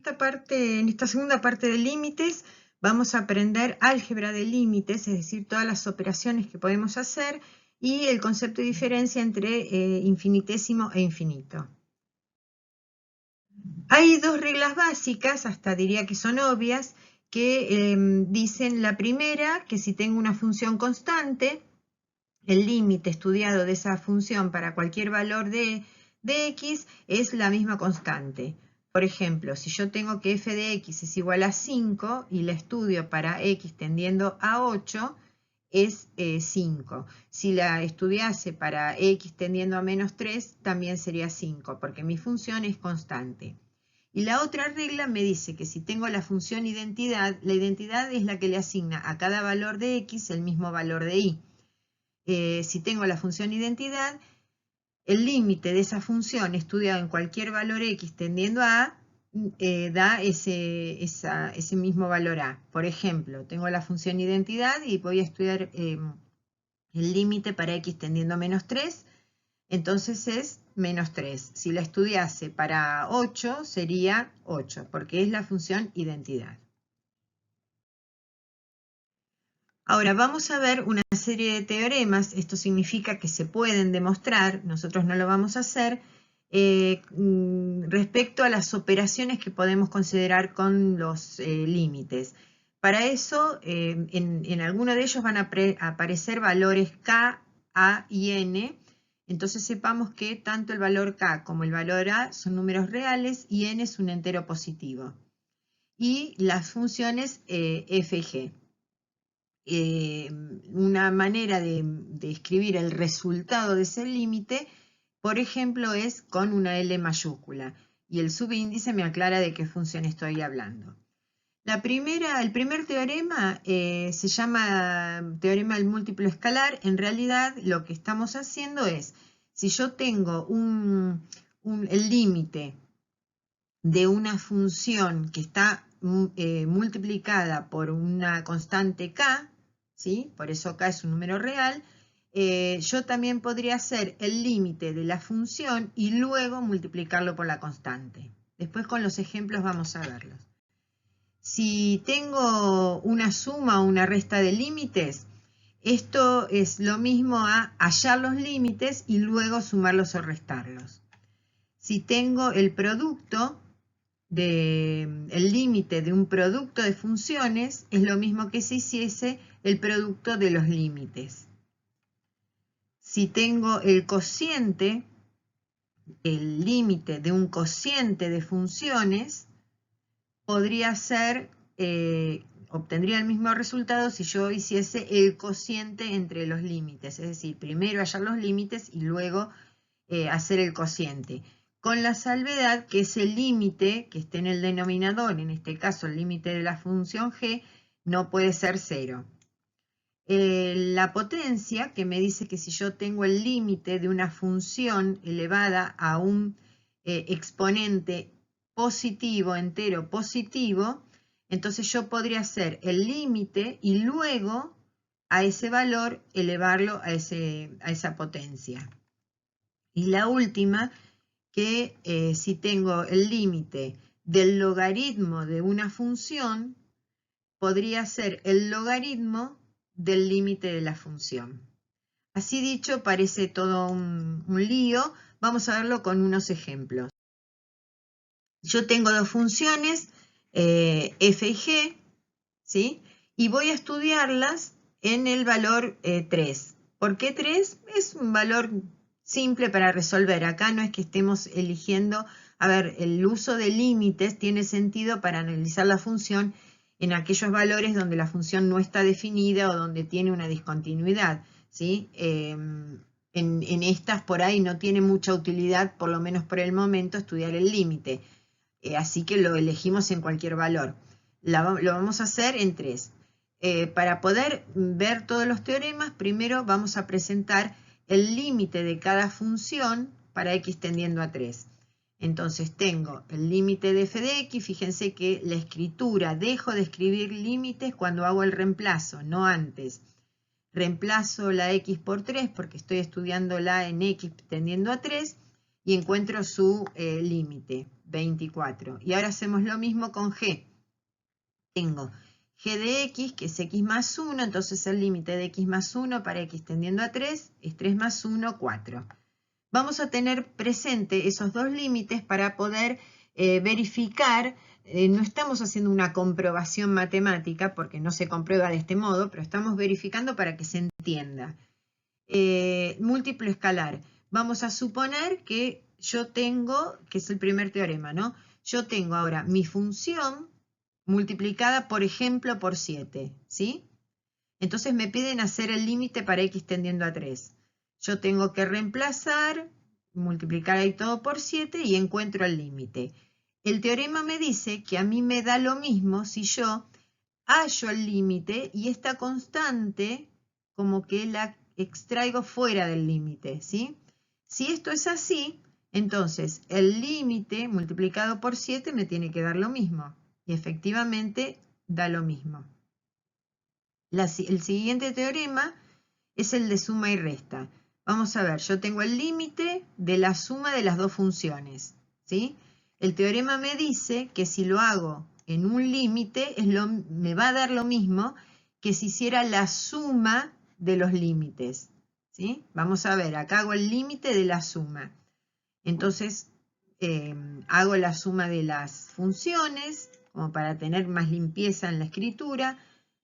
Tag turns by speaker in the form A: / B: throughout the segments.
A: En esta segunda parte de límites, vamos a aprender álgebra de límites, es decir, todas las operaciones que podemos hacer y el concepto de diferencia entre infinitésimo e infinito. Hay dos reglas básicas, hasta diría que son obvias, que dicen la primera, que si tengo una función constante, el límite estudiado de esa función para cualquier valor de x es la misma constante. Por ejemplo, si yo tengo que f de x es igual a 5 y la estudio para x tendiendo a 8, es 5. Si la estudiase para x tendiendo a menos 3, también sería 5, porque mi función es constante. Y la otra regla me dice que si tengo la función identidad, la identidad es la que le asigna a cada valor de x el mismo valor de y. Si tengo la función identidad, el límite de esa función estudiado en cualquier valor x tendiendo a da ese mismo valor a. Por ejemplo, tengo la función identidad y voy a estudiar el límite para x tendiendo a menos 3, entonces es menos 3. Si la estudiase para 8, sería 8, porque es la función identidad. Ahora vamos a ver una serie de teoremas. Esto significa que se pueden demostrar, nosotros no lo vamos a hacer, respecto a las operaciones que podemos considerar con los límites. Para eso, en alguno de ellos van a aparecer valores k, a y n. Entonces sepamos que tanto el valor k como el valor a son números reales y n es un entero positivo. Y las funciones f y g. Una manera de escribir el resultado de ese límite, por ejemplo, es con una L mayúscula. Y el subíndice me aclara de qué función estoy hablando. El primer teorema se llama teorema del múltiplo escalar. En realidad, lo que estamos haciendo es, si yo tengo el límite de una función que está multiplicada por una constante k, ¿sí? Por eso k es un número real, yo también podría hacer el límite de la función y luego multiplicarlo por la constante. Después con los ejemplos vamos a verlos. Si tengo una suma o una resta de límites, esto es lo mismo a hallar los límites y luego sumarlos o restarlos. Si tengo el producto, el límite de un producto de funciones, es lo mismo que si hiciese el producto de los límites. Si tengo el cociente, el límite de un cociente de funciones, podría ser, obtendría el mismo resultado si yo hiciese el cociente entre los límites, es decir, primero hallar los límites y luego hacer el cociente. Con la salvedad que ese límite que esté en el denominador, en este caso el límite de la función g, no puede ser 0. La potencia, que me dice que si yo tengo el límite de una función elevada a un exponente positivo, entero positivo, entonces yo podría hacer el límite y luego a ese valor elevarlo a esa potencia. Y la última, que si tengo el límite del logaritmo de una función, podría ser el logaritmo del límite de la función. Así dicho, parece todo un lío. Vamos a verlo con unos ejemplos. Yo tengo dos funciones, f y g, ¿sí? Y voy a estudiarlas en el valor 3. ¿Por qué 3? Es un valor simple para resolver. Acá no es que estemos eligiendo, a ver, el uso de límites tiene sentido para analizar la función en aquellos valores donde la función no está definida o donde tiene una discontinuidad, ¿sí? En estas por ahí no tiene mucha utilidad, por lo menos por el momento, estudiar el límite. Así que lo elegimos en cualquier valor. Lo vamos a hacer en 3. Para poder ver todos los teoremas, primero vamos a presentar el límite de cada función para x tendiendo a 3. Entonces tengo el límite de f de x, fíjense que la escritura, dejo de escribir límites cuando hago el reemplazo, no antes. Reemplazo la x por 3 porque estoy estudiándola en x tendiendo a 3 y encuentro su límite. 24. Y ahora hacemos lo mismo con g. Tengo g de x, que es x más 1, entonces el límite de x más 1 para x tendiendo a 3 es 3 más 1, 4. Vamos a tener presente esos dos límites para poder verificar. No estamos haciendo una comprobación matemática porque no se comprueba de este modo, pero estamos verificando para que se entienda. Múltiplo escalar. Vamos a suponer que yo tengo, que es el primer teorema, ¿no? Yo tengo ahora mi función multiplicada, por ejemplo, por 7, ¿sí? Entonces me piden hacer el límite para x tendiendo a 3. Yo tengo que reemplazar, multiplicar ahí todo por 7 y encuentro el límite. El teorema me dice que a mí me da lo mismo si yo hallo el límite y esta constante como que la extraigo fuera del límite, ¿sí? Si esto es así, entonces el límite multiplicado por 7 me tiene que dar lo mismo. Y efectivamente da lo mismo. El siguiente teorema es el de suma y resta. Vamos a ver, yo tengo el límite de la suma de las dos funciones, ¿sí? El teorema me dice que si lo hago en un límite me va a dar lo mismo que si hiciera la suma de los límites, ¿sí? Vamos a ver, acá hago el límite de la suma. Entonces, hago la suma de las funciones, como para tener más limpieza en la escritura,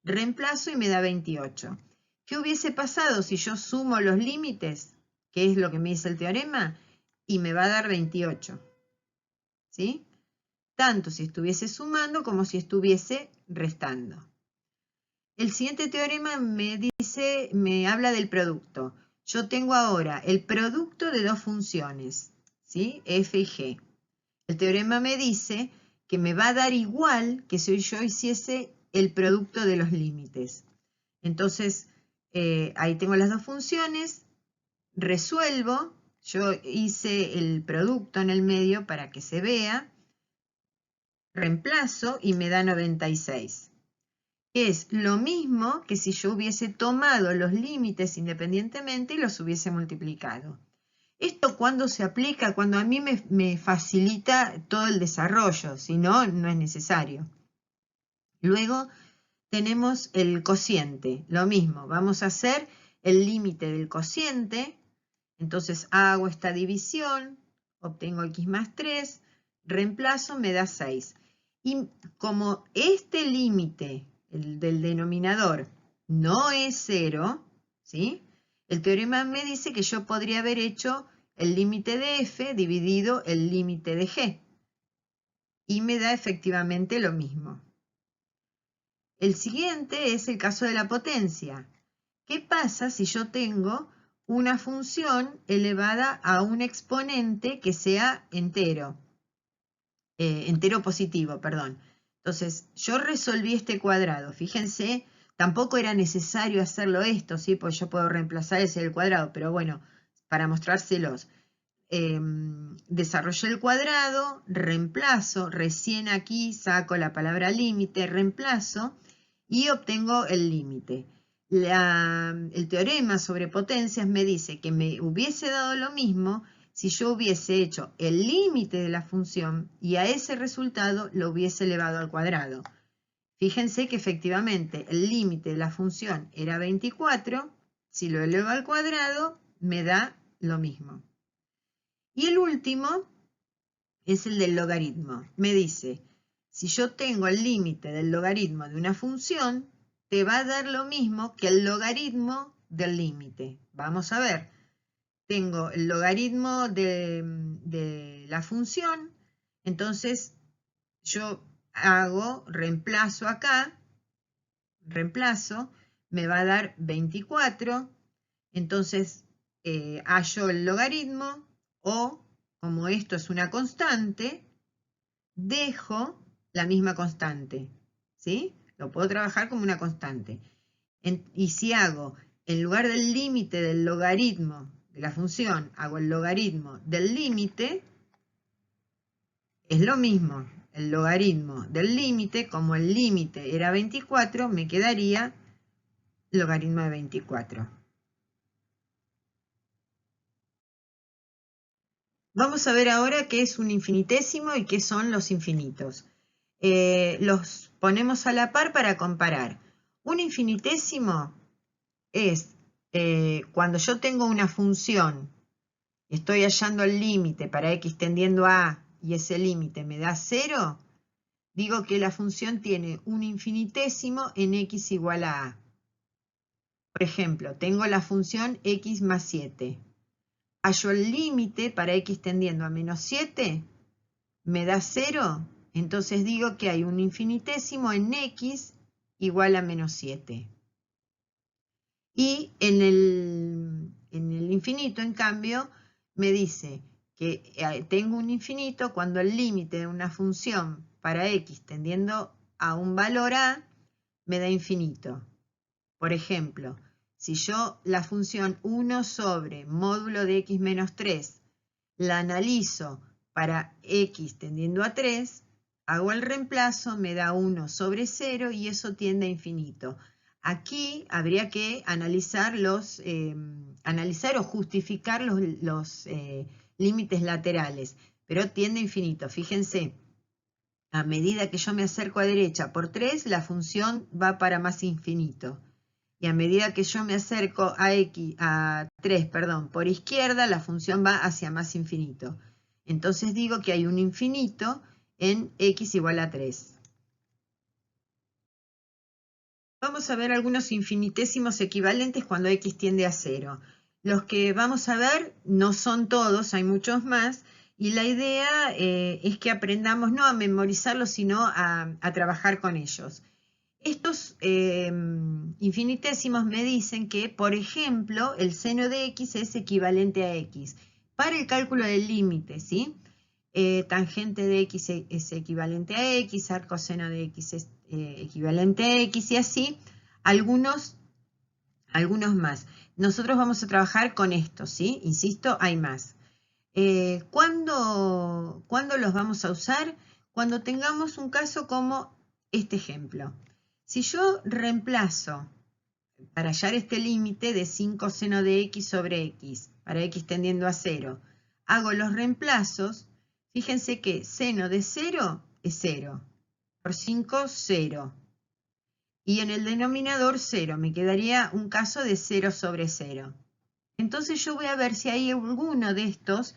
A: reemplazo y me da 28. ¿Qué hubiese pasado si yo sumo los límites? Que es lo que me dice el teorema, y me va a dar 28. ¿Sí? Tanto si estuviese sumando como si estuviese restando. El siguiente teorema me habla del producto. Yo tengo ahora el producto de dos funciones, ¿sí? F y G. El teorema me dice que me va a dar igual que si yo hiciese el producto de los límites. Entonces, ahí tengo las dos funciones, resuelvo, yo hice el producto en el medio para que se vea, reemplazo y me da 96. Es lo mismo que si yo hubiese tomado los límites independientemente y los hubiese multiplicado. Esto cuando se aplica, cuando a mí me facilita todo el desarrollo, si no, no es necesario. Luego tenemos el cociente, lo mismo, vamos a hacer el límite del cociente, entonces hago esta división, obtengo x más 3, reemplazo, me da 6. Y como este límite, el del denominador, no es 0, ¿sí? El teorema me dice que yo podría haber hecho el límite de f dividido el límite de g. Y me da efectivamente lo mismo. El siguiente es el caso de la potencia. ¿Qué pasa si yo tengo una función elevada a un exponente que sea entero? Entero positivo, perdón. Entonces, yo resolví este cuadrado. Fíjense, tampoco era necesario hacerlo esto, ¿sí? Pues yo puedo reemplazar ese del cuadrado, pero bueno, para mostrárselos. Desarrollé el cuadrado, reemplazo, recién aquí saco la palabra límite, reemplazo y obtengo el límite. El teorema sobre potencias me dice que me hubiese dado lo mismo si yo hubiese hecho el límite de la función y a ese resultado lo hubiese elevado al cuadrado. Fíjense que efectivamente el límite de la función era 24, si lo elevo al cuadrado me da lo mismo. Y el último es el del logaritmo. Me dice, si yo tengo el límite del logaritmo de una función, te va a dar lo mismo que el logaritmo del límite. Vamos a ver. Tengo el logaritmo de la función, entonces yo reemplazo acá, me va a dar 24, entonces hallo el logaritmo o, como esto es una constante, dejo la misma constante, ¿sí? Lo puedo trabajar como una constante. Y si hago, en lugar del límite del logaritmo de la función, hago el logaritmo del límite, es lo mismo. El logaritmo del límite, como el límite era 24, me quedaría logaritmo de 24. Vamos a ver ahora qué es un infinitésimo y qué son los infinitos. Los ponemos a la par para comparar. Un infinitésimo es cuando yo tengo una función, estoy hallando el límite para x tendiendo a A y ese límite me da 0, digo que la función tiene un infinitésimo en x igual a A. Por ejemplo, tengo la función x más 7. Hallo el límite para x tendiendo a menos 7, me da 0, entonces digo que hay un infinitésimo en x igual a menos 7. Y en el infinito, en cambio, me dice que tengo un infinito cuando el límite de una función para x tendiendo a un valor a me da infinito. Por ejemplo, si yo la función 1 sobre módulo de x menos 3 la analizo para x tendiendo a 3, hago el reemplazo, me da 1 sobre 0 y eso tiende a infinito. Aquí habría que analizar o justificar los límites laterales, pero tiende a infinito. Fíjense, a medida que yo me acerco a derecha por 3, la función va para más infinito. Y a medida que yo me acerco a 3, por izquierda, la función va hacia más infinito. Entonces digo que hay un infinito en x igual a 3. Vamos a ver algunos infinitésimos equivalentes cuando x tiende a 0. Los que vamos a ver no son todos, hay muchos más, y la idea es que aprendamos no a memorizarlos, sino a trabajar con ellos. Estos infinitésimos me dicen que, por ejemplo, el seno de x es equivalente a x. Para el cálculo del límite, ¿sí? Tangente de x es equivalente a x, arcoseno de x es equivalente a x y así, algunos más. Nosotros vamos a trabajar con estos, ¿sí? Insisto, hay más. ¿Cuándo los vamos a usar? Cuando tengamos un caso como este ejemplo. Si yo reemplazo para hallar este límite de 5 seno de x sobre x, para x tendiendo a 0, hago los reemplazos, fíjense que seno de 0 es 0, por 5, 0. Y en el denominador 0, me quedaría un caso de 0 sobre 0. Entonces yo voy a ver si hay alguno de estos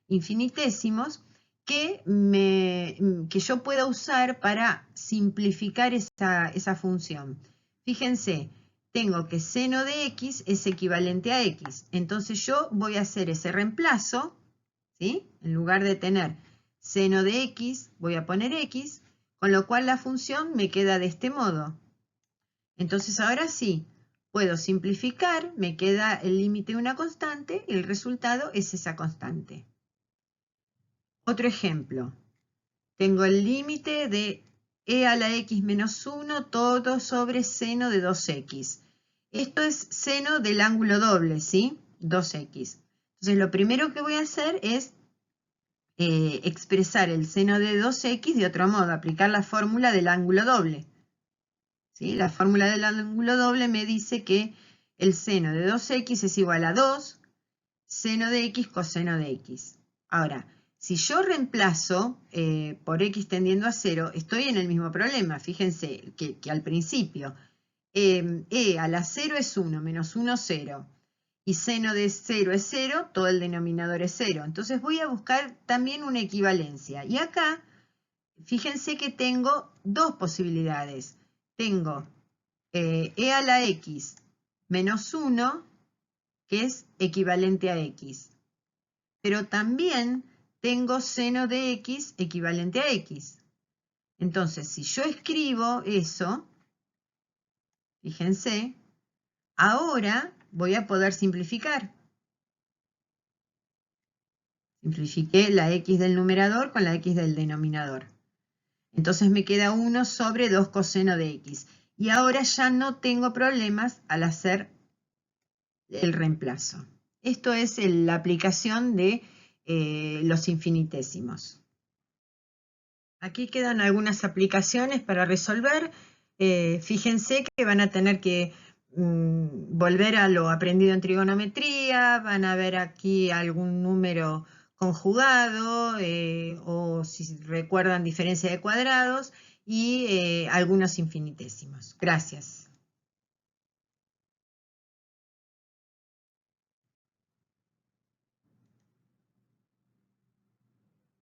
A: infinitésimos que yo pueda usar para simplificar esa función. Fíjense, tengo que seno de x es equivalente a x. Entonces yo voy a hacer ese reemplazo, ¿sí? En lugar de tener seno de x, voy a poner x, con lo cual la función me queda de este modo. Entonces ahora sí, puedo simplificar, me queda el límite de una constante y el resultado es esa constante. Otro ejemplo, tengo el límite de e a la x menos 1 todo sobre seno de 2x. Esto es seno del ángulo doble, ¿sí? 2x. Entonces lo primero que voy a hacer es expresar el seno de 2x de otro modo, aplicar la fórmula del ángulo doble. ¿Sí? La fórmula del ángulo doble me dice que el seno de 2x es igual a 2 seno de x coseno de x. Ahora, si yo reemplazo por x tendiendo a 0, estoy en el mismo problema. Fíjense que al principio e a la 0 es 1, menos 1, 0. Y seno de 0 es 0, todo el denominador es 0. Entonces voy a buscar también una equivalencia. Y acá, fíjense que tengo dos posibilidades. Tengo e a la x menos 1, que es equivalente a x. Pero también tengo seno de x equivalente a x. Entonces, si yo escribo eso, fíjense, ahora voy a poder simplificar. Simplifiqué la x del numerador con la x del denominador. Entonces me queda 1 sobre 2 coseno de x. Y ahora ya no tengo problemas al hacer el reemplazo. Esto es la aplicación de los infinitésimos. Aquí quedan algunas aplicaciones para resolver. Fíjense que van a tener que volver a lo aprendido en trigonometría, van a ver aquí algún número conjugado o si recuerdan diferencia de cuadrados y algunos infinitésimos. Gracias.